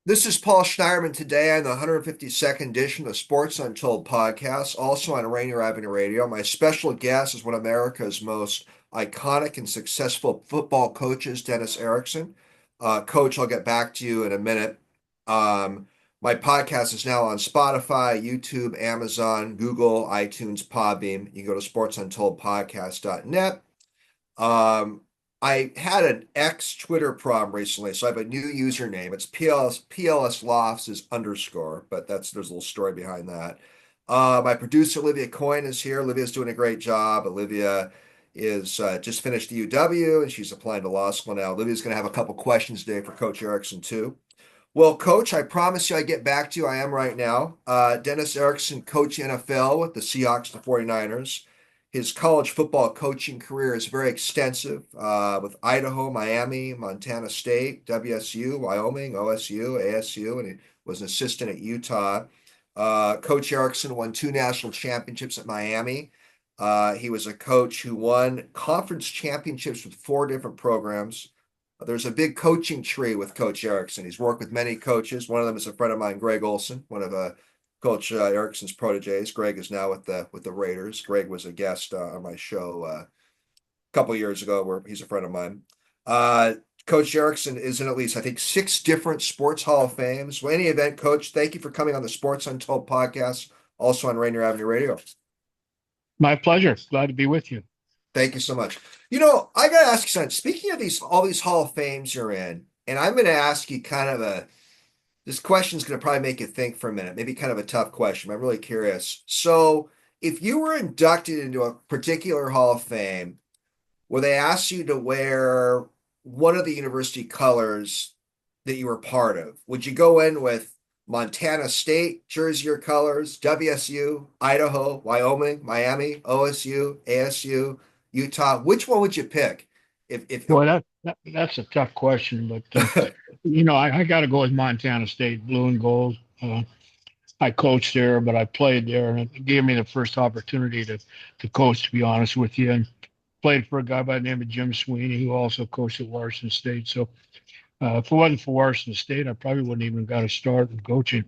This is Paul Schneiderman today on the 152nd edition of Sports Untold podcast, also on Rainier Avenue Radio. My special guest is one of America's most iconic and successful football coaches, Dennis Erickson. Coach, I'll get back to you in a minute. My podcast is now on Spotify, YouTube, Amazon, Google, iTunes, Podbeam. You can go to sportsuntoldpodcast.net. Um, I had an ex Twitter problem recently, so I have a new username. It's PLS Lofts is underscore, but there's a little story behind that. My producer Olivia Coyne is here. Olivia's doing a great job. Olivia is just finished the UW and she's applying to law school now. Olivia's going to have a couple questions today for Coach Erickson too. Well, Coach, I promise you I get back to you. I am right now. Dennis Erickson coached NFL with the Seahawks, the 49ers. His college football coaching career is very extensive with Idaho, Miami, Montana State, WSU, Wyoming, OSU, ASU, and he was an assistant at Utah. Coach Erickson won two national championships at Miami. He was a coach who won conference championships with four different programs. There's a big coaching tree with Coach Erickson. He's worked with many coaches. One of them is a friend of mine, Greg Olson, one of Coach Erickson's proteges. Greg is now with the Raiders. Greg was a guest on my show a couple of years ago, where he's a friend of mine. Uh, Coach Erickson is in at least, I think, six different sports Hall of Fames. Well, any event, Coach, thank you for coming on the Sports Untold podcast, also on Rainier Avenue Radio. My pleasure. Glad to be with you. Thank you so much. I got to ask you something. Speaking of all these Hall of Fames you're in, and I'm going to ask you kind of this question's going to probably make you think for a minute, maybe kind of a tough question. I'm really curious. So, if you were inducted into a particular Hall of Fame where they asked you to wear one of the university colors that you were part of, would you go in with Montana State jersey or colors, WSU, Idaho, Wyoming, Miami, OSU, ASU, Utah? Which one would you pick? If Boy, that's a tough question, but I got to go with Montana State, blue and gold. I coached there, but I played there, and it gave me the first opportunity to coach. To be honest with you, and played for a guy by the name of Jim Sweeney, who also coached at Washington State. So, if it wasn't for Washington State, I probably wouldn't even got a start in coaching.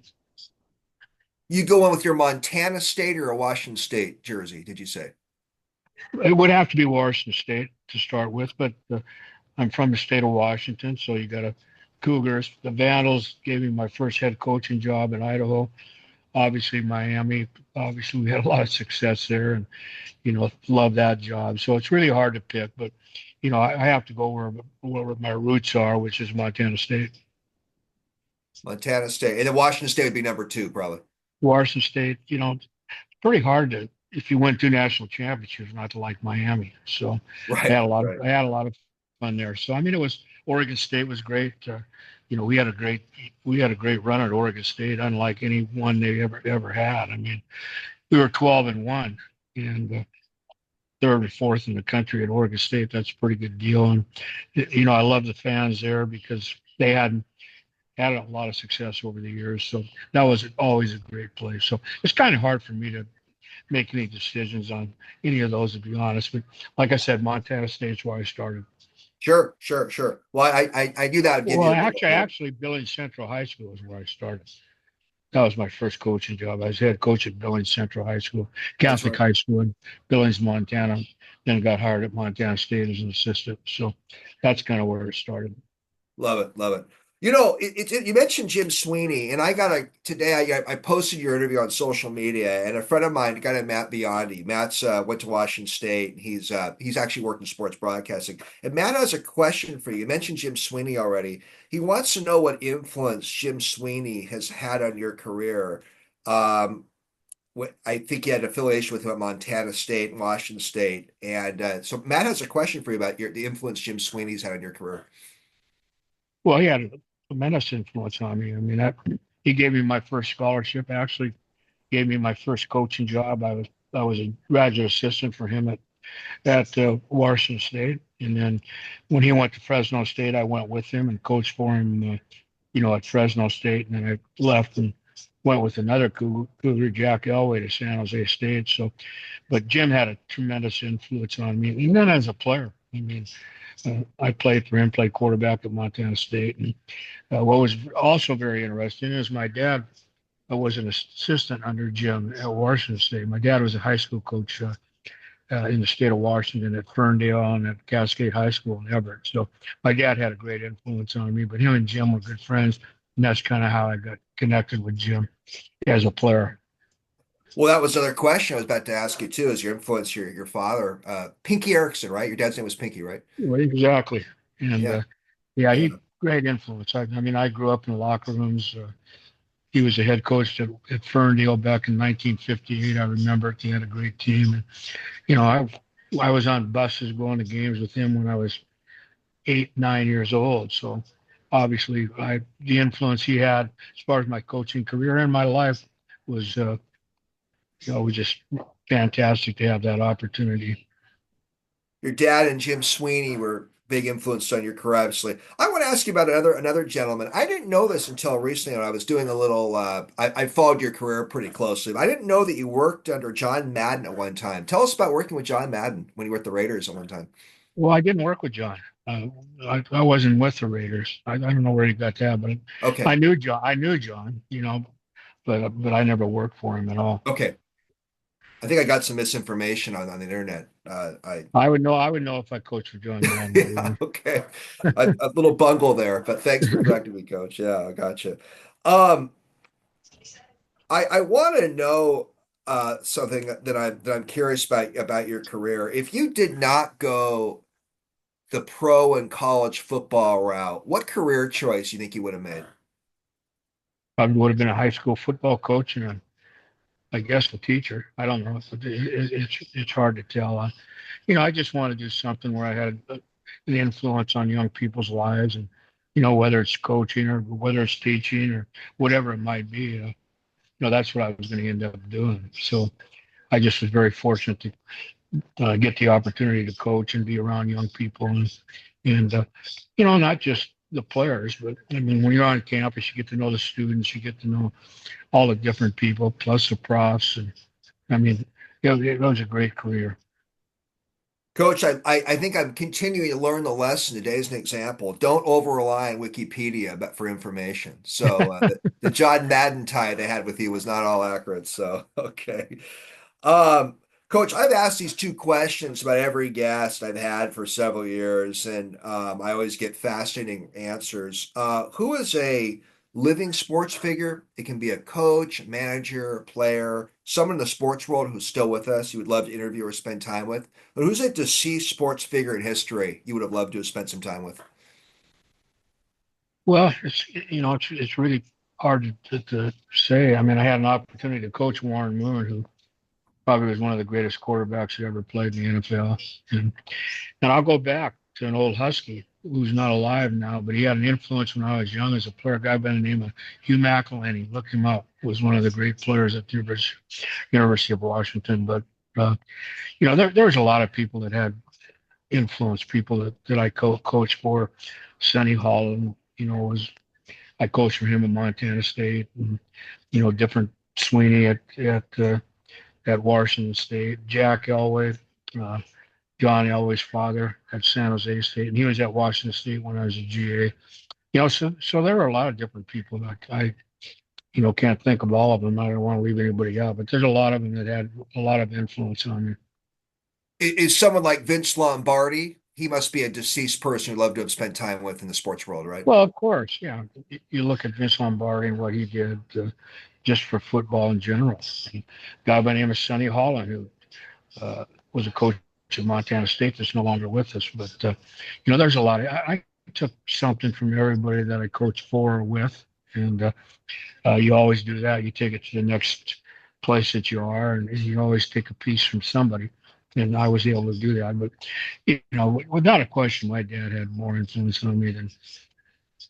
you go in with your Montana State or a Washington State jersey, did you say? It would have to be Washington State to start with, but I'm from the state of Washington, so you got a Cougars. The Vandals gave me my first head coaching job in Idaho. Obviously, Miami. Obviously, we had a lot of success there, and love that job. So it's really hard to pick, but I have to go where my roots are, which is Montana State. Montana State. And then Washington State would be number two, probably. Washington State. It's pretty hard to if you win two national championships not to like Miami. So Right, right. I had a lot of fun there. So I mean, it was Oregon State was great. We had a great run at Oregon State, unlike any one they ever had. I mean, we were 12-1, and third or fourth in the country at Oregon State. That's a pretty good deal. And I love the fans there because they had a lot of success over the years. So that was always a great place. So it's kind of hard for me to make any decisions on any of those, to be honest. But like I said, Montana State's where I started. Sure, sure, sure. Well, I knew that would give Well, you actually, Billings Central High School is where I started. That was my first coaching job. I was head coach at Billings Central High School, that's Catholic right. High School in Billings, Montana. Then got hired at Montana State as an assistant. So that's kind of where it started. Love it, love it. You mentioned Jim Sweeney, and today I posted your interview on social media, and a friend of mine, a guy named Matt Biondi. Matt's went to Washington State. And he's actually worked in sports broadcasting. And Matt has a question for you. You mentioned Jim Sweeney already. He wants to know what influence Jim Sweeney has had on your career. Um, I think he had affiliation with him at Montana State and Washington State, and so Matt has a question for you about the influence Jim Sweeney's had on your career. Well, he had a tremendous influence on me. I mean, he gave me my first scholarship. Actually, gave me my first coaching job. I was a graduate assistant for him at Washington State, and then when he went to Fresno State, I went with him and coached for him. At Fresno State, and then I left and went with another Cougar, Jack Elway, to San Jose State. So, but Jim had a tremendous influence on me, even as a player. I mean, I played for him, played quarterback at Montana State. And what was also very interesting is my dad was an assistant under Jim at Washington State. My dad was a high school coach in the state of Washington at Ferndale and at Cascade High School in Everett. So my dad had a great influence on me, but him and Jim were good friends. And that's kind of how I got connected with Jim as a player. Well, that was another question I was about to ask you too. Is your influence your father, Pinky Erickson, right? Your dad's name was Pinky, right? Well, exactly. And Yeah, yeah, he yeah. great influence. I mean, I grew up in the locker rooms. He was a head coach at Ferndale back in 1958. I remember it. He had a great team. And, I was on buses going to games with him when I was 8, 9 years old. So obviously, the influence he had as far as my coaching career and my life was, was just fantastic to have that opportunity. Your dad and Jim Sweeney were big influences on your career, obviously. I want to ask you about another gentleman. I didn't know this until recently when I was doing a little. I followed your career pretty closely, but I didn't know that you worked under John Madden at one time. Tell us about working with John Madden when you were at the Raiders at one time. Well, I didn't work with John. I wasn't with the Raiders. I don't know where he got that, but I Okay, knew John. I knew John, but I never worked for him at all. okay. I think I got some misinformation on the internet. I I would know. I would know if I coached for John Madden. Yeah, Believe okay. A little bungle there, but thanks for me. correcting me, Coach. Yeah, I gotcha. Um, I want to know something that I'm curious about your career. If you did not go the pro and college football route, what career choice you think you would have made? I would have been a high school football coach and I guess a teacher. I don't know. It's hard to tell. I just want to do something where I had an influence on young people's lives, and whether it's coaching or whether it's teaching or whatever it might be. That's what I was going to end up doing. So I just was very fortunate to get the opportunity to coach and be around young people and not just the players, but I mean, when you're on campus, you get to know the students, you get to know all the different people, plus the profs, and I mean, it was a great career. Coach, I think I'm continuing to learn the lesson. Today's an example. Don't over rely on Wikipedia but for information. So the John Madden tie they had with you was not all accurate. So okay. Um, Coach, I've asked these two questions about every guest I've had for several years, and I always get fascinating answers. Who is a living sports figure? It can be a coach, manager, player, someone in the sports world who's still with us you would love to interview or spend time with. But who's a deceased sports figure in history you would have loved to have spent some time with? Well, it's really hard to say. I mean, I had an opportunity to coach Warren Moon, who probably was one of the greatest quarterbacks who ever played in the NFL, and I'll go back to an old Husky who's not alive now, but he had an influence when I was young as a player. A guy by the name of Hugh McElhenney, look him up, was one of the great players at the University of Washington. But there was a lot of people that had influence, people that I coached for. Sonny Holland, was I coached for him at Montana State, and different Sweeney at Washington State, Jack Elway. Uh, John Elway's father at San Jose State, and he was at Washington State when I was a GA. So there are a lot of different people that I can't think of all of them. I don't want to leave anybody out, but there's a lot of them that had a lot of influence on me. Is someone like Vince Lombardi? He must be a deceased person you'd love to have spent time with in the sports world, right? Well, of course, yeah. You look at Vince Lombardi and what he did just for football in general. A guy by the name of Sonny Holland, who was a coach at Montana State that's no longer with us. But, there's a lot. I took something from everybody that I coached for or with. And you always do that. You take it to the next place that you are, and you always take a piece from somebody. And I was able to do that. But, without a question, my dad had more influence on me than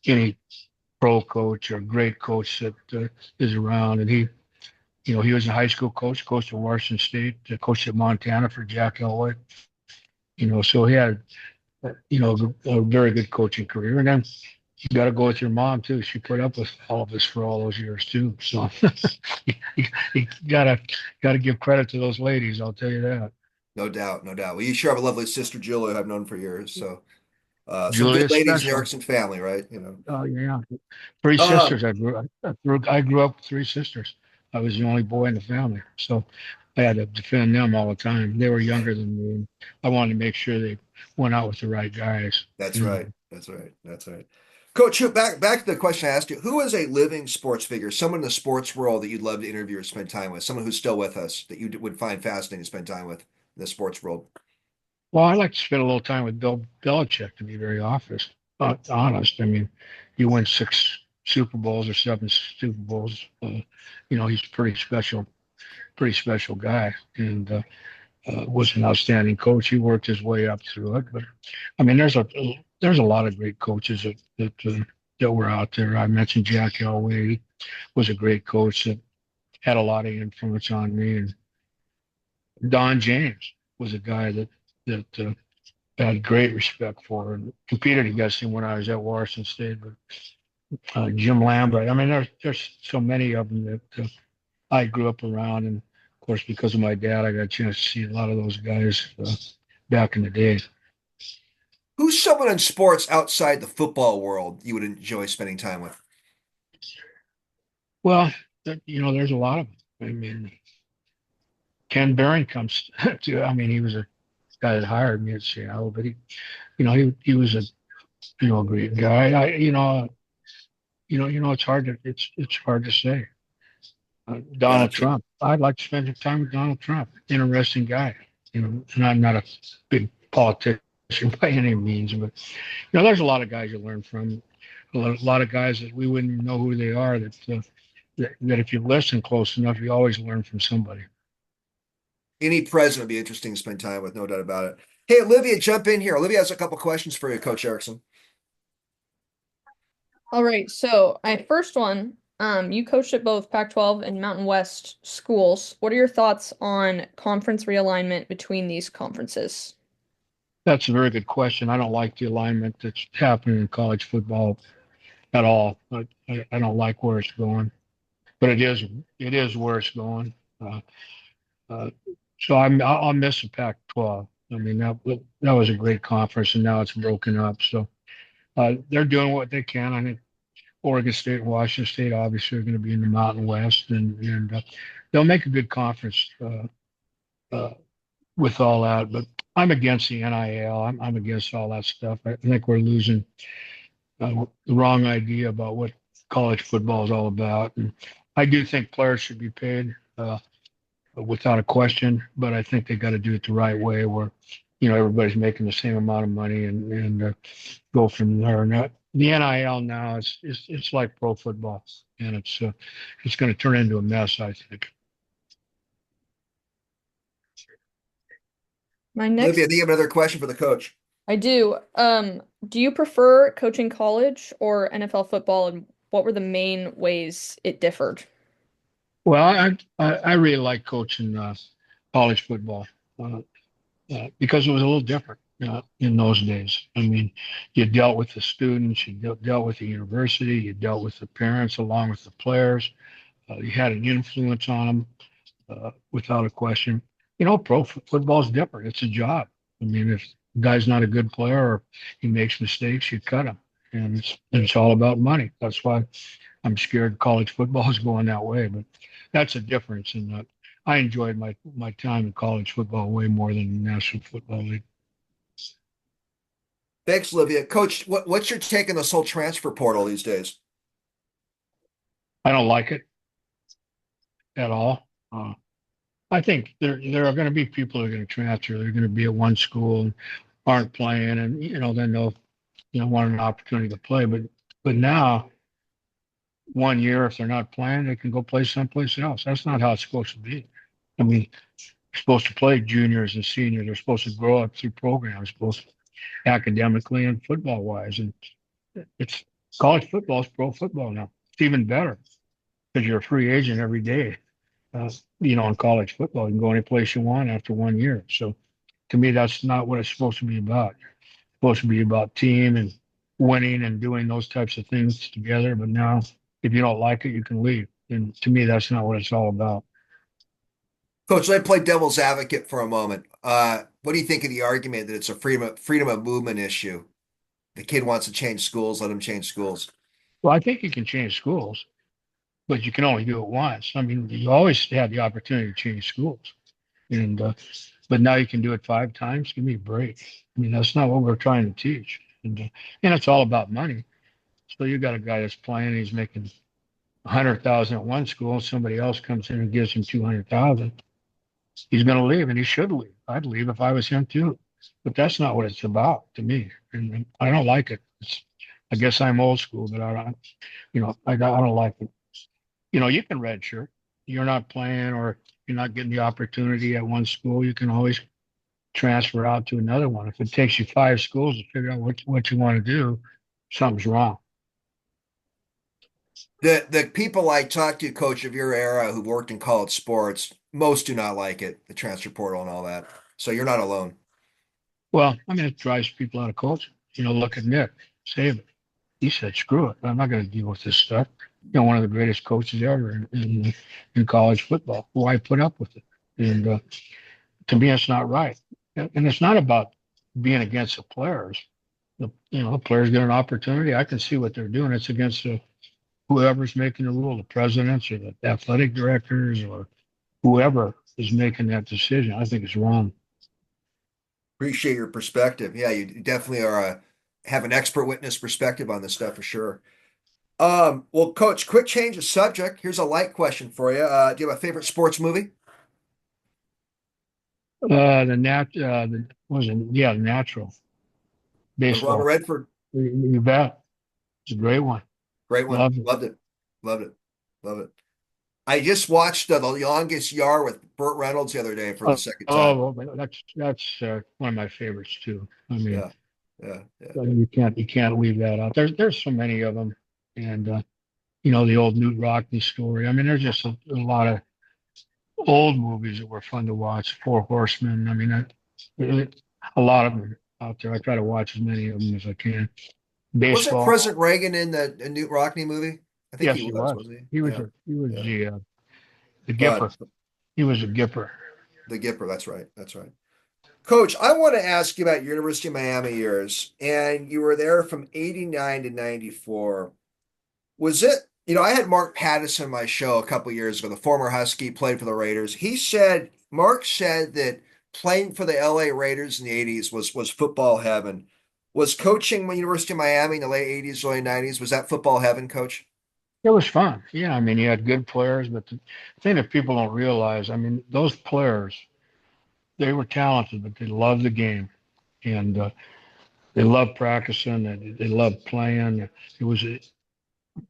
any pro coach or great coach that is around. And he was a high school coach, coached at Washington State, coached at Montana for Jack Elway. So he had, a very good coaching career. And then you got to go with your mom too. She put up with all of us for all those years too. So you gotta give credit to those ladies. I'll tell you that. No doubt, no doubt. Well, you sure have a lovely sister, Julia, who I've known for years. So. Some good Julia's ladies in the special. Erickson family, right? Oh yeah, three Uh, sisters. I grew up with three sisters. I was the only boy in the family, so I had to defend them all the time. They were younger than me, and I wanted to make sure they went out with the right guys. that's right. And That's right. That's right. Coach, back to the question I asked you. Who is a living sports figure, someone in the sports world that you'd love to interview or spend time with, someone who's still with us that you would find fascinating to spend time with in the sports world? well, I like to spend a little time with Bill Belichick, to be very honest. I mean, you win six Super Bowls or seven Super Bowls. He's a pretty special guy, and was an outstanding coach. He worked his way up through it. But I mean, there's a lot of great coaches that were out there. I mentioned Jack Elway. He was a great coach that had a lot of influence on me, and Don James was a guy that I had great respect for and competed against him when I was at Washington State. But Jim Lambert. I mean, there's so many of them that I grew up around, and of course, because of my dad, I got a chance to see a lot of those guys back in the day. Who's someone in sports outside the football world you would enjoy spending time with? Well, there's a lot of them. I mean, Ken Barron comes to. I mean, he was a guy that hired me at Seattle, but he was a great guy. It's hard to say. Donald Gotcha. Trump. I'd like to spend some time with Donald Trump. Interesting guy. And I'm not a big politician by any means, but there's a lot of guys you learn from. A lot of guys that we wouldn't know who they are. That if you listen close enough, you always learn from somebody. Any president would be interesting to spend time with, no doubt about it. Hey, Olivia, jump in here. Olivia has a couple questions for you, Coach Erickson. All right, so my first one, you coached at both Pac-12 and Mountain West schools. What are your thoughts on conference realignment between these conferences? That's a very good question. I don't like the alignment that's happening in college football at all. I don't like where it's going, but it is where it's going. Uh, uh, I'll miss the Pac-12. I mean that was a great conference, and now it's broken up. So they're doing what they can. I think Oregon State and Washington State obviously are going to be in the Mountain West, and they'll make a good conference uh, with all that. But I'm against the NIL. I'm against all that stuff. I think we're losing the wrong idea about what college football is all about. And I do think players should be paid without a question, but I think they got to do it the right way where, everybody's making the same amount of money and go from there. And the NIL now it's like pro football, and it's going to turn into a mess, I think. My Olivia, next, do you have another question for the coach? I do. Do you prefer coaching college or NFL football, and what were the main ways it differed? Well, I really like coaching college football. Uh, because it was a little different in those days. I mean, you dealt with the students, you dealt with the university, you dealt with the parents along with the players. You had an influence on them without a question. Football is different. It's a job. I mean, if the guy's not a good player or he makes mistakes, you cut him. And it's all about money. That's why I'm scared college football is going that way. But that's a difference. And I enjoyed my time in college football way more than the National Football League. Thanks, Olivia. Coach, what's your take on this whole transfer portal these days? I don't like it at all. I think there are going to be people who are going to transfer. They're going to be at one school and aren't playing, and then they'll want an opportunity to play. But now, one year, if they're not playing, they can go play someplace else. That's not how it's supposed to be. I mean, you're supposed to play juniors and seniors. They're supposed to grow up through programs, both academically and football wise. And it's college football is pro football now. It's even better because you're a free agent every day. In college football, you can go any place you want after one year. So to me, that's not what it's supposed to be about. It's supposed to be about team and winning and doing those types of things together. But now, if you don't like it, you can leave. And to me, that's not what it's all about. Coach, let me play devil's advocate for a moment. What do you think of the argument that it's a freedom of movement issue? the kid wants to change schools, let him change schools. Well, I think you can change schools, but you can only do it once. I mean, you always had the opportunity to change schools, and but now you can do it 5 times. Give me a break. I mean, that's not what we're trying to teach, and it's all about money. So you got a guy that's playing, he's making 100,000 at one school, somebody else comes in and gives him 200,000. He's going to leave, and he should leave. I'd leave if I was him too, but that's not what it's about to me, and I don't like it. I guess I'm old school, but I don't, I don't like it. You can redshirt. You're not playing or you're not getting the opportunity at one school. You can always transfer out to another one. If it takes you 5 schools to figure out what you want to do, something's wrong. The people I talk to, coach of your era, who worked in college sports, most do not like it, the transfer portal and all that. So you're not alone. Well, I mean, it drives people out of culture. Look at Nick Saban. He said, "Screw it. I'm not going to deal with this stuff." One of the greatest coaches ever in college football. Why put up with it? And to me, it's not right. And it's not about being against the players. The players get an opportunity. I can see what they're doing. It's against whoever's making the rule, the presidents or the athletic directors or whoever is making that decision. I think it's wrong. Appreciate your perspective. Yeah, you definitely have an expert witness perspective on this stuff for sure. Well, coach, quick change of subject. Here's a light question for you. Do you have a favorite sports movie? The Natural With Robert baseball. Redford. You bet. It's a great one. Great one. Loved it. Loved it. Loved it. Love it. I just watched The Longest Yard with Burt Reynolds the other day for the second time. Well, that's one of my favorites too. I mean, Yeah. Yeah. Yeah. you can't leave that out. There's so many of them, and the old Newt Rockney story. I mean, there's just a lot of old movies that were fun to watch. Four Horsemen. I mean, a lot of them out there. I try to watch as many of them as I can. Wasn't Baseball. President Reagan in the Newt Rockney movie? I think Yes, he he was, was. wasn't He he? was Yeah. Yeah. the But Gipper. He was a Gipper. the Gipper, that's right. That's right. Coach, I want to ask you about your University of Miami years, and you were there from 89 to 94. Was it, I had Mark Pattison on my show a couple years ago, the former Husky, played for the Raiders. Mark said that playing for the LA Raiders in the 80s was football heaven. Was coaching at University of Miami in the late 80s, early 90s, was that football heaven, coach? It was fun. Yeah, I mean, you had good players, but the thing that people don't realize, I mean, those players, they were talented, but they loved the game, and they loved practicing, and they loved playing. It was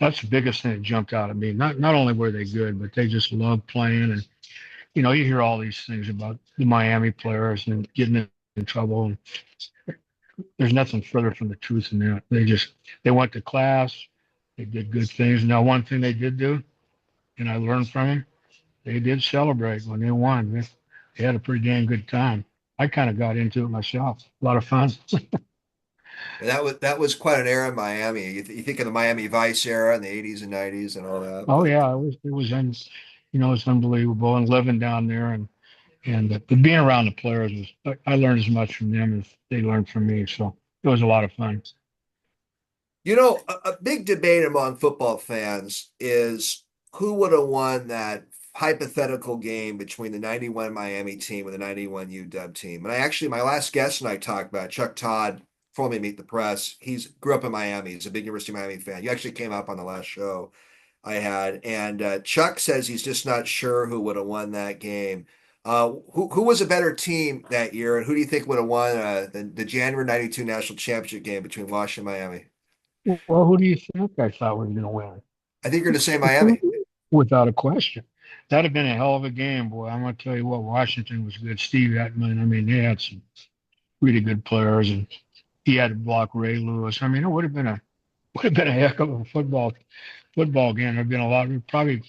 that's the biggest thing that jumped out at me. Not only were they good, but they just loved playing. And you hear all these things about the Miami players and getting in trouble, and there's nothing further from the truth than that. They went to class, they did good things. Now, one thing they did do, and I learned from them, they did celebrate when they won. They had a pretty dang good time. I kind of got into it myself. A lot of fun. And that was quite an era in Miami. You think of the Miami Vice era in the 80s and 90s and all that, Oh but yeah, it's unbelievable. And living down there but being around the players I learned as much from them as they learned from me. So it was a lot of fun. a big debate among football fans is who would have won that hypothetical game between the 91 Miami team and the 91 UW team. And my last guest and I talked about Chuck Todd, formerly Meet the Press. He's grew up in Miami. He's a big University of Miami fan. You actually came up on the last show I had. And Chuck says he's just not sure who would have won that game. Who was a better team that year, and who do you think would have won the January '92 national championship game between Washington and Miami? Well, who do you think I thought was going to win? I think you're going to say Miami. Without a question. That'd have been a hell of a game, boy. I'm going to tell you what, Washington was good. Steve Atman, I mean, they had some really good players, and he had to block Ray Lewis. I mean, it would have been a heck of a football game. There'd been a lot. Probably,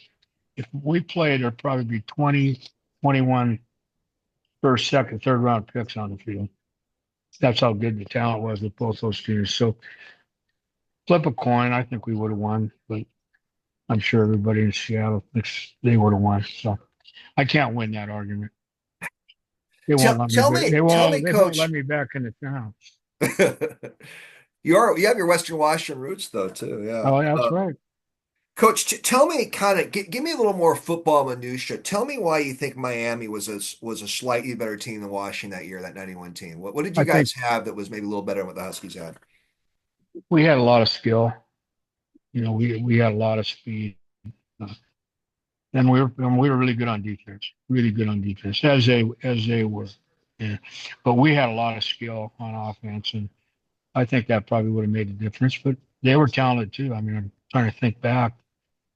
if we played, there'd probably be 20, 21 first, second, third round picks on the field. That's how good the talent was with both those teams. So flip a coin. I think we would have won, but I'm sure everybody in Seattle thinks they would have won. So I can't win that argument. They won't let me. Tell me, They won't let Coach. me back in the town. You have your Western Washington roots though too. Yeah. Oh, that's right. Coach, tell me kind of give me a little more football minutia. Tell me why you think Miami was a slightly better team than Washington that year, that 91 team. What did you I think guys have that was maybe a little better than what the Huskies had? we had a lot of skill. We had a lot of speed, uh, and we were really good on defense. Really good on defense, as they were. Yeah. But we had a lot of skill on offense, and I think that probably would have made a difference. But they were talented too. I mean, I'm trying to think back,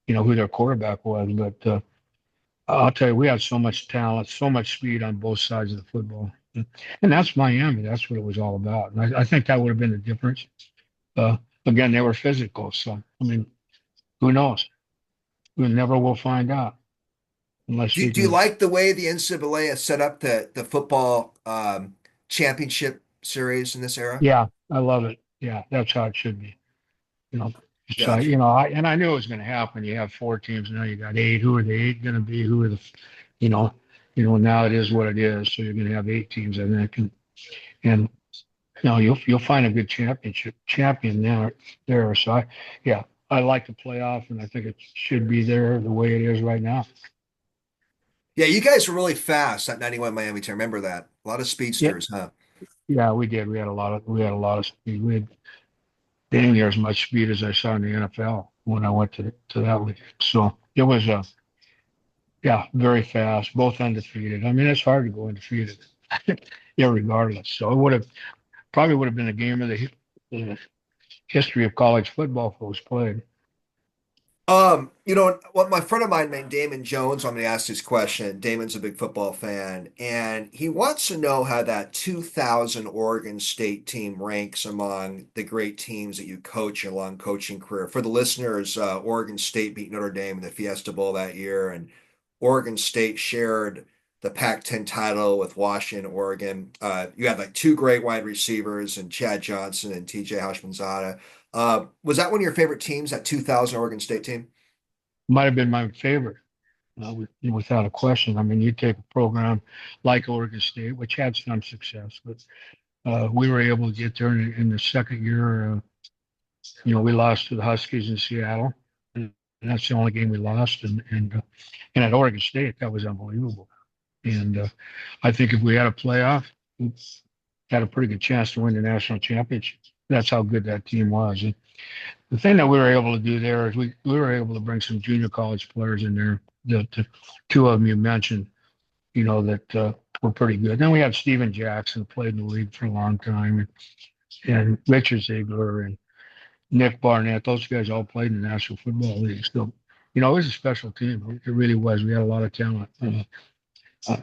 who their quarterback was, but I'll tell you, we had so much talent, so much speed on both sides of the football, and that's Miami. That's what it was all about. And I think that would have been the difference. Uh, Again, they were physical, so I mean, who knows? We never will find out unless we Do you can. like the way the NCAA has set up the football championship series in this era? Yeah, I love it. Yeah, that's how it should be. You know, so Gotcha. I knew it was going to happen. You have four teams now. You got eight. Who are the eight going to be? Who are the, you know, now it is what it is. So you're going to have eight teams, I think, and you'll find a good championship champion there. So yeah, I like the playoff, and I think it should be there the way it is right now. Yeah, you guys were really fast at 91 Miami team. Remember that? A lot of Yeah, speedsters, huh? yeah, we did. We had a lot of speed. We had dang near as much speed as I saw in the NFL when I went to that league. So it was yeah, very fast, both undefeated. I mean, it's hard to go undefeated, regardless. So it would have been a game of the history of college football if it was played. What my friend of mine named Damon Jones, I'm going to ask this question. Damon's a big football fan, and he wants to know how that 2000 Oregon State team ranks among the great teams that you coach in a long coaching career. For the listeners, Oregon State beat Notre Dame in the Fiesta Bowl that year, and Oregon State shared the Pac-10 title with Washington, Oregon. You had like two great wide receivers and Chad Johnson and TJ Houshmandzadeh. Was that one of your favorite teams, that 2000 Oregon State team? Might have been my favorite, without a question. I mean, you take a program like Oregon State, which had some success, but we were able to get there in the second year. We lost to the Huskies in Seattle, and that's the only game we lost. And at Oregon State, that was unbelievable. And I think if we had a playoff, we had a pretty good chance to win the national championship. That's how good that team was. And the thing that we were able to do there is we were able to bring some junior college players in there. The two of them you mentioned, that were pretty good. Then we had Steven Jackson, played in the league for a long time, and Richard Ziegler and Nick Barnett. Those guys all played in the National Football League. So, it was a special team. It really was. We had a lot of talent. Uh,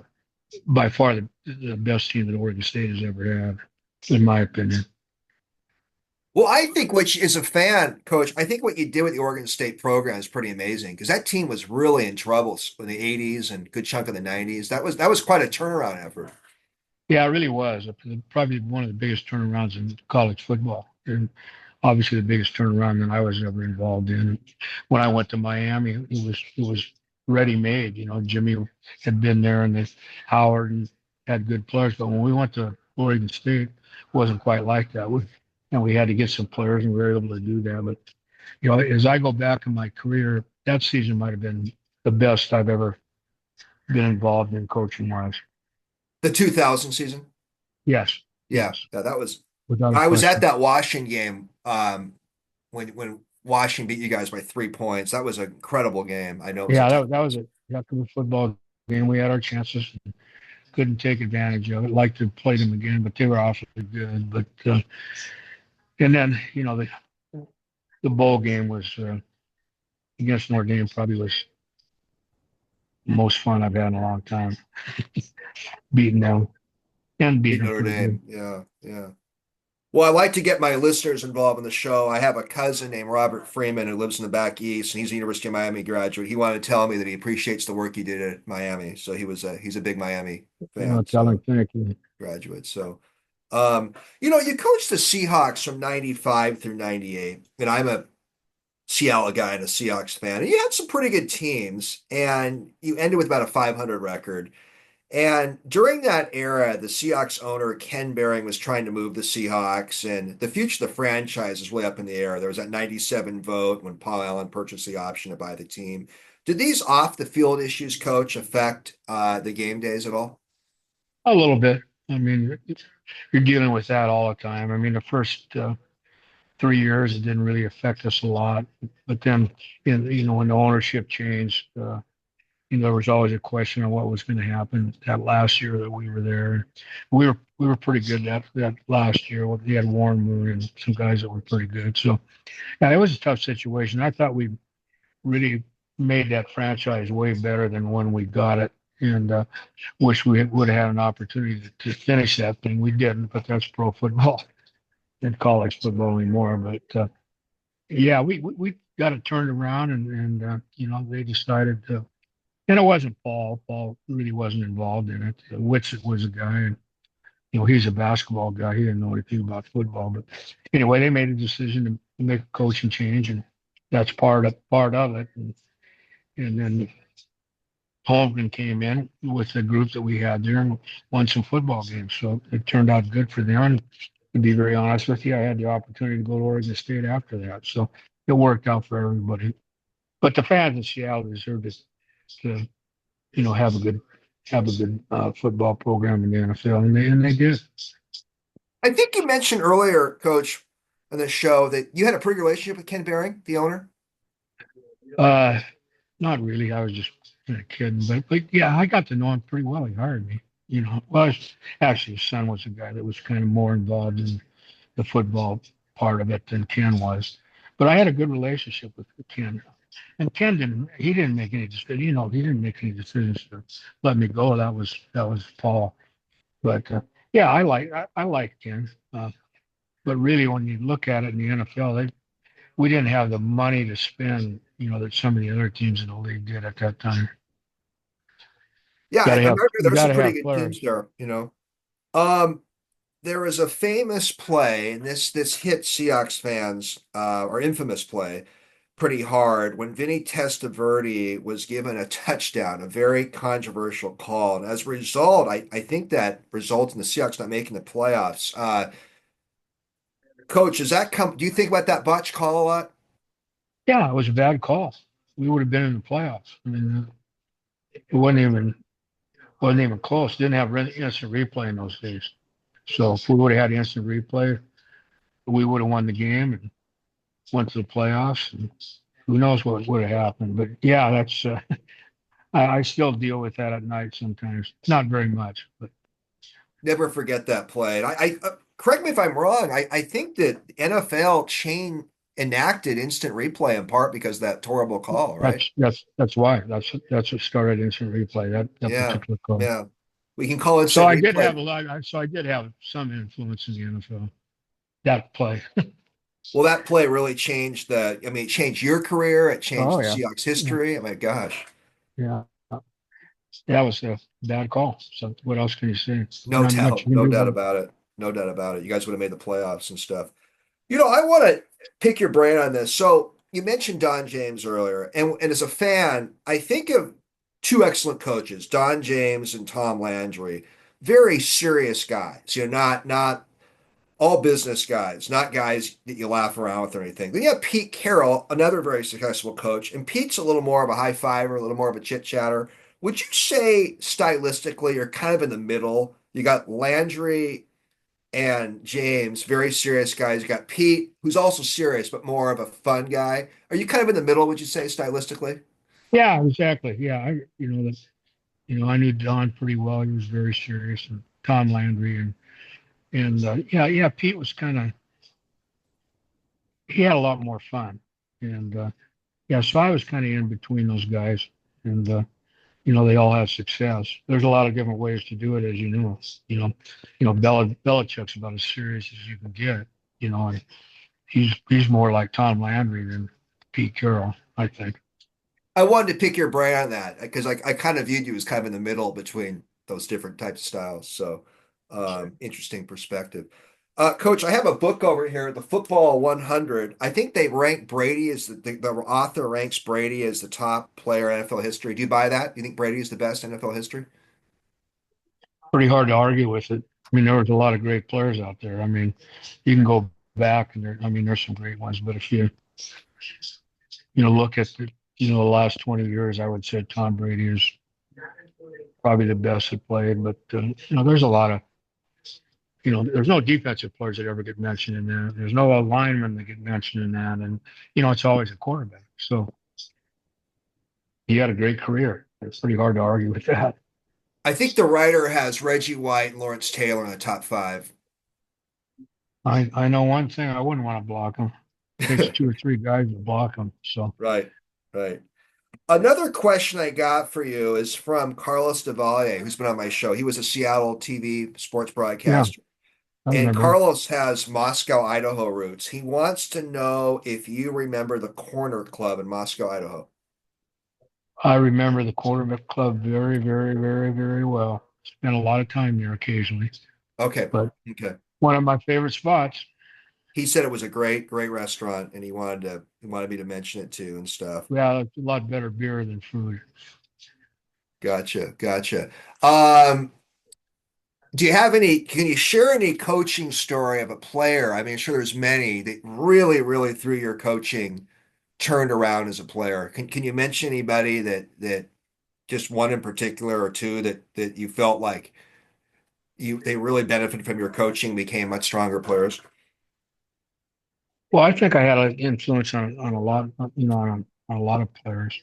by far the best team that Oregon State has ever had, in my opinion. Well, I think which is a fan, coach, I think what you did with the Oregon State program is pretty amazing because that team was really in trouble in the 80s and good chunk of the 90s. That was quite a turnaround effort. Yeah, it really was. Probably one of the biggest turnarounds in college football. And obviously the biggest turnaround that I was ever involved in. When I went to Miami, it was ready made. Jimmy had been there and Howard and had good players. But when we went to Oregon State, it wasn't quite like that. We had to get some players, and we were able to do that. But as I go back in my career, that season might have been the best I've ever been involved in coaching wise. The 2000 season. Yes, Yeah, yes, yeah, that was. without a I was at question. that Washington game when Washington beat you guys by 3 points. That was an incredible game. I know it was a Yeah, tough. that was it. After the football game, we had our chances, couldn't take advantage of it. Like to play them again, but they were awfully good. But and then the bowl game was against Notre Dame. Probably was the most fun I've had in a long time. Beating them and Beat beating them Notre pretty good. Dame. Yeah, yeah. Well, I like to get my listeners involved in the show. I have a cousin named Robert Freeman who lives in the back east, and he's a University of Miami graduate. He wanted to tell me that he appreciates the work you did at Miami. So he's a big Miami fan, Tell them so thank you. graduate. So you coached the Seahawks from 95 through 98, and I'm a Seattle guy and a Seahawks fan. And you had some pretty good teams, and you ended with about a 500 record. And during that era, the Seahawks owner, Ken Behring, was trying to move the Seahawks, and the future of the franchise is way up in the air. There was that 97 vote when Paul Allen purchased the option to buy the team. Did these off the field issues, coach, affect the game days at all? A little bit. I mean, you're dealing with that all the time. I mean, the first 3 years it didn't really affect us a lot, but then when the ownership changed, there was always a question of what was going to happen that last year that we were there. We were pretty good that last year. We had Warren Moon and some guys that were pretty good. So yeah, it was a tough situation. I thought we really made that franchise way better than when we got it, and wish we would have had an opportunity to finish that thing. We didn't, but that's pro football and college football anymore. But yeah, we got it turned around, and they decided to. And it wasn't Paul. Paul really wasn't involved in it. Whitsitt was a guy, and he's a basketball guy. He didn't know anything about football. But anyway, they made a decision to make a coaching change, and that's part of it. And then Holmgren came in with the group that we had there and won some football games. So it turned out good for them. And to be very honest with you, I had the opportunity to go to Oregon State after that. So it worked out for everybody. But the fans in Seattle deserve to have a good football program in the NFL, and they did. I think you mentioned earlier, coach, on the show that you had a pretty good relationship with Ken Behring, the owner. Uh, Not really. I was just kind of kidding, but yeah, I got to know him pretty well. He hired me. Well, actually, his son was a guy that was kind of more involved in the football part of it than Ken was. But I had a good relationship with Ken. And Ken didn't make any decisions. He didn't make any decisions to let me go. That was Paul. But yeah, I like Ken. But really, when you look at it in the NFL, we didn't have the money to spend. That some of the other teams in the league did at that time. Yeah, Got I to have remember there you were got some to pretty have good teams players. there. Um, there was a famous play, and this hit Seahawks fans, or infamous play, pretty hard when Vinny Testaverde was given a touchdown, a very controversial call. And as a result, I think that results in the Seahawks not making the playoffs. Coach, do you think about that botch call a lot? Yeah, it was a bad call. We would have been in the playoffs. I mean, it wasn't even close. Didn't have instant replay in those days. So if we would have had instant replay, we would have won the game and went to the playoffs. And who knows what would have happened? But yeah, that's I still deal with that at night sometimes. Not very much, but Never forget that play. And correct me if I'm wrong. I think that NFL enacted instant replay in part because of that horrible call, right? that's why that's what started instant replay. That Yeah, particular call. yeah. We can call So instant I did replay. have a lot. So I did have some influence in the NFL. That play. Well, that play really changed it changed your career. It changed Oh the yeah, Seahawks yeah, history. Oh my gosh. yeah. That was a bad call. So what else can you say? No Not much doubt. you can No do doubt about it. about it. No doubt about it. You guys would have made the playoffs and stuff. I want to pick your brain on this. So you mentioned Don James earlier, and as a fan, I think of two excellent coaches, Don James and Tom Landry. Very serious guys, not all business guys, not guys that you laugh around with or anything. Then you have Pete Carroll, another very successful coach, and Pete's a little more of a high fiver, a little more of a chit chatter. Would you say stylistically you're kind of in the middle? You got Landry and James, very serious guys. You got Pete, who's also serious, but more of a fun guy. Are you kind of in the middle, would you say, stylistically? Yeah, exactly. Yeah, I knew Don pretty well. He was very serious, and Tom Landry, and yeah. Pete was he had a lot more fun, and yeah. So I was kind of in between those guys, and they all have success. There's a lot of different ways to do it, as you know. Belichick's about as serious as you can get. And he's more like Tom Landry than Pete Carroll, I think. I wanted to pick your brain on that because I kind of viewed you as kind of in the middle between those different types of styles. So, interesting perspective. Coach, I have a book over here, The Football 100. I think they rank Brady as the author ranks Brady as the top player in NFL history. Do you buy that? Do you think Brady is the best in NFL history? pretty hard to argue with it. I mean, there was a lot of great players out there. I mean, you can go back and there's some great ones, but if look at the last 20 years, I would say Tom Brady is probably the best that played. But there's a lot of there's no defensive players that ever get mentioned in that. There's no linemen that get mentioned in that, and it's always a quarterback. So he had a great career. It's pretty hard to argue with that. I think the writer has Reggie White and Lawrence Taylor in the top five. I know one thing. I wouldn't want to block him. It takes two or three guys to block him. So Right, right. Another question I got for you is from Carlos Devalle, who's been on my show. He was a Seattle TV sports yeah, broadcaster. I And remember. Carlos has Moscow, Idaho roots. He wants to know if you remember the Corner Club in Moscow, Idaho. I remember the quarterback club very, very, very, very well. Spent a lot of time there occasionally, Okay. but Okay. one of my favorite spots. He said it was a great, great restaurant, and he wanted me to mention it too and stuff. Yeah, it's a lot better beer than food. Gotcha, gotcha. Um, do you have any? Can you share any coaching story of a player? I mean, sure, there's many that really, really through your coaching turned around as a player. Can you mention anybody that just one in particular or two that you felt like they really benefited from your coaching, became much stronger players? Well, I think I had an influence on a lot, on a lot of players.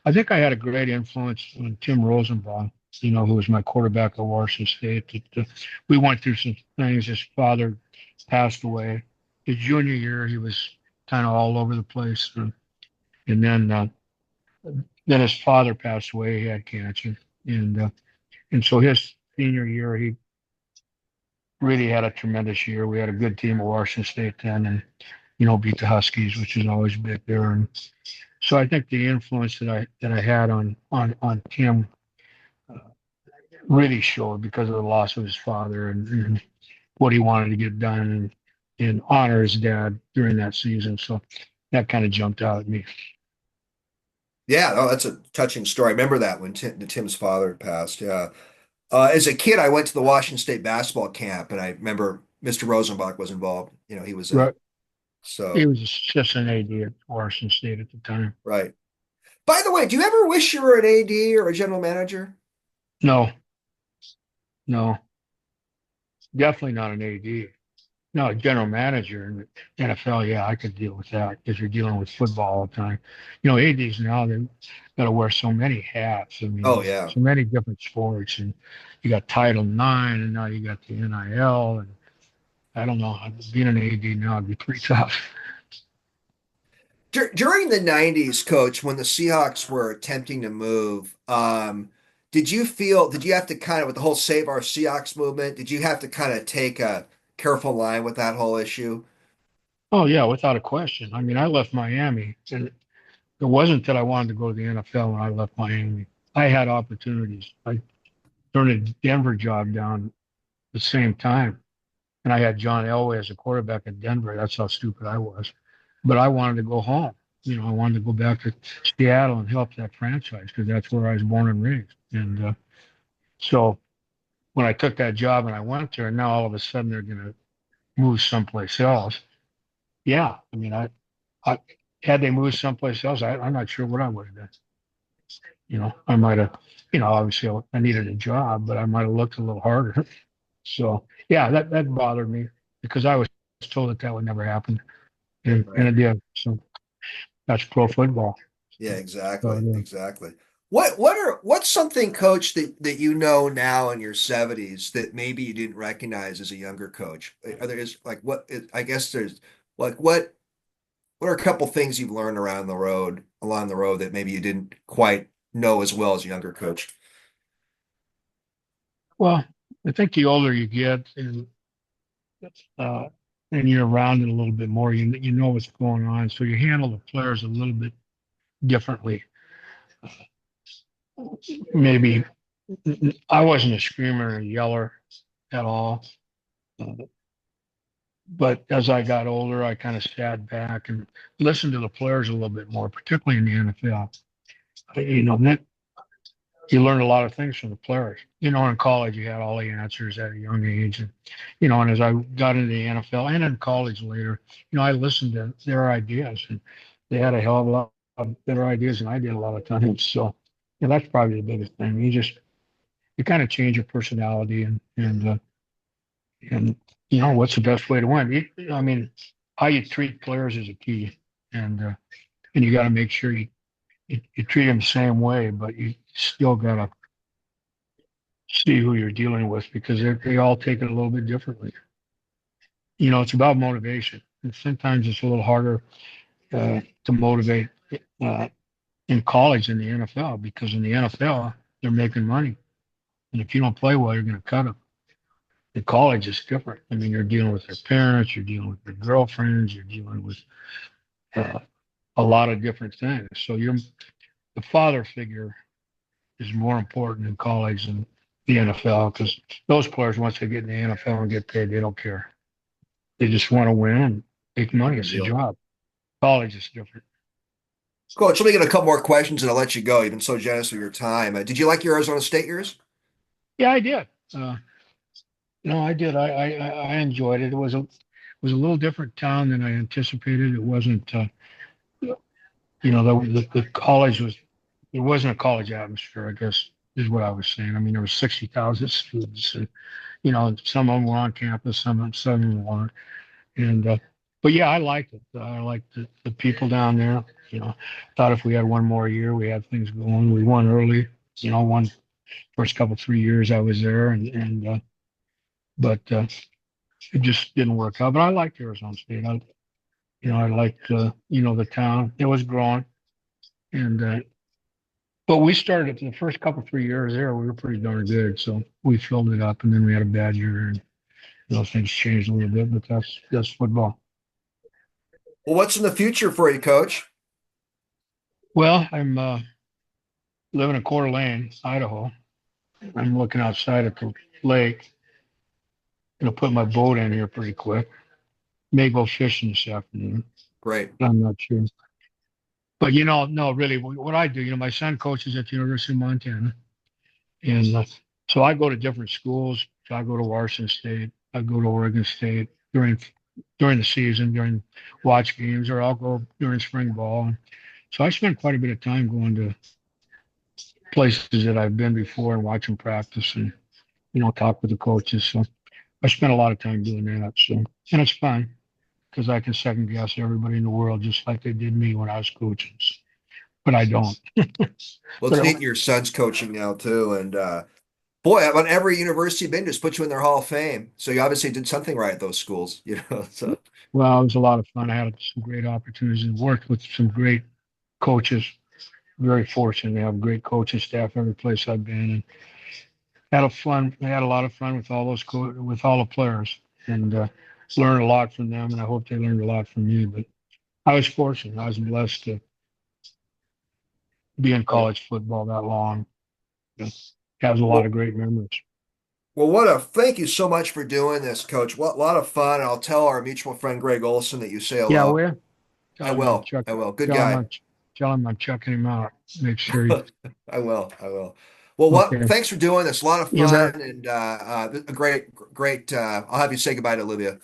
I think I had a great influence on Tim Rosenbaum, who was my quarterback at Washington State. We went through some things. His father passed away. His junior year, he was kind of all over the place, and then his father passed away. He had cancer, and so his senior year, he really had a tremendous year. We had a good team at Washington State then, and beat the Huskies, which is always big there. And so I think the influence that I had on Tim really showed because of the loss of his father and what he wanted to get done and honor his dad during that season. So that kind of jumped out at me. Yeah, oh, that's a touching story. I remember that when Tim's father had passed. Yeah. As a kid, I went to the Washington State basketball camp, and I remember Mr. Rosenbach was involved. He was a Right. He so was assistant AD at Washington State at the time. right. By the way, do you ever wish you were an AD or a general manager? No, no, definitely not an AD. No, a general manager in the NFL, yeah, I could deal with that because you're dealing with football all the time. ADs now, they've got to wear so many hats. I Oh mean, yeah. so many different sports. And you got Title IX, and now you got the NIL. And I don't know, being an AD now would be pretty tough. During the 90s, coach, when the Seahawks were attempting to move, did you have to kind of, with the whole Save Our Seahawks movement, did you have to kind of take a careful line with that whole issue? Oh, yeah, without a question. I mean, I left Miami, and it wasn't that I wanted to go to the NFL when I left Miami. I had opportunities. I turned a Denver job down at the same time. And I had John Elway as a quarterback at Denver. That's how stupid I was. But I wanted to go home. I wanted to go back to Seattle and help that franchise because that's where I was born and raised. And so when I took that job and I went there, and now all of a sudden they're going to move someplace else. Yeah, I mean, I had they moved someplace else, I'm not sure what I would have done. I might have, obviously I needed a job, but I might have looked a little harder. So yeah, that bothered me because I was told that would never happen, and Right. it did. So that's pro football. Yeah, So, exactly. yeah. Exactly. What's something, coach, that you know now in your 70s that maybe you didn't recognize as a younger coach? Are there is like I guess there's like what are a couple things you've learned along the road that maybe you didn't quite know as well as a younger coach? Well, I think the older you get uh, and you're around it a little bit more, you know what's going on, so you handle the players a little bit differently. Maybe I wasn't a screamer or a yeller at all. Uh, But as I got older, I kind of sat back and listened to the players a little bit more, particularly in the NFL. That you learned a lot of things from the players. In college, you had all the answers at a young age. And as I got into the NFL and in college later, I listened to their ideas, and they had a hell of a lot of better ideas than I did a lot of times. So, that's probably the biggest thing. You kind of change your personality and what's the best way to win. I mean, how you treat players is a key, and you got to make sure you treat them the same way, but you still got to see who you're dealing with because they all take it a little bit differently. It's about motivation. And sometimes it's a little harder to motivate uh, in college than the NFL because in the NFL, they're making money. And if you don't play well, you're going to cut them. In college, it's different. I mean, you're dealing with their parents, you're dealing with their girlfriends, you're dealing with uh, a lot of different things. So the father figure is more important in college than the NFL because those players, once they get in the NFL and get paid, they don't care. They just want to win and make money. Good It's a deal. job. College is different. Coach, let me get a couple more questions and I'll let you go. You've been so generous with your time. Did you like your Arizona State years? Yeah, I did. No, I did. I enjoyed it. It was a little different town than I anticipated. It wasn't. The college was. It wasn't a college atmosphere, I guess, is what I was saying. I mean, there were 60,000 students, and some of them were on campus, some of them weren't. And but yeah, I liked it. I liked the people down there. Thought if we had one more year, we had things going. We won early. Won first couple 3 years I was there, and but it just didn't work out. But I liked Arizona State. I liked the town. It was growing, and but we started the first couple 3 years there. We were pretty darn good, so we filled it up, and then we had a bad year, and those things changed a little bit. But that's football. Well, what's in the future for you, Coach? Well, I'm living in Coeur d'Alene, Idaho. I'm looking outside at the lake. Gonna put my boat in here pretty quick. May go fishing this afternoon. Great. I'm not sure. But no, really, what I do, my son coaches at the University of Montana, and so I go to different schools. So I go to Washington State, I go to Oregon State during the season, during watch games, or I'll go during spring ball. And so I spend quite a bit of time going to places that I've been before and watch them practice and talk with the coaches. So I spend a lot of time doing that. So and it's fun because I can second guess everybody in the world just like they did me when I was coaching. But I don't. Well, it's But neat your son's coaching now too. And boy, on every university you've been, just put you in their Hall of Fame. So you obviously did something right at those schools, So well, it was a lot of fun. I had some great opportunities and worked with some great coaches. Very fortunate to have great coaching staff every place I've been, and had a lot of fun with all with all the players, and learned a lot from them. And I hope they learned a lot from me. But I was fortunate. I was blessed to be in college football that long. It has a lot well, of great memories. well, what a thank you so much for doing this, Coach. What a lot of fun. I'll tell our mutual friend Greg Olson that you say Yeah, hello. well, I tell him I'm will. Chuck. I will. Good Tell him guy. I'm, tell him I'm checking him out. Make sure he. I will. I will. Well, what? Okay. Thanks for doing this. A lot of You bet. fun and a great. I'll have you say goodbye to Olivia.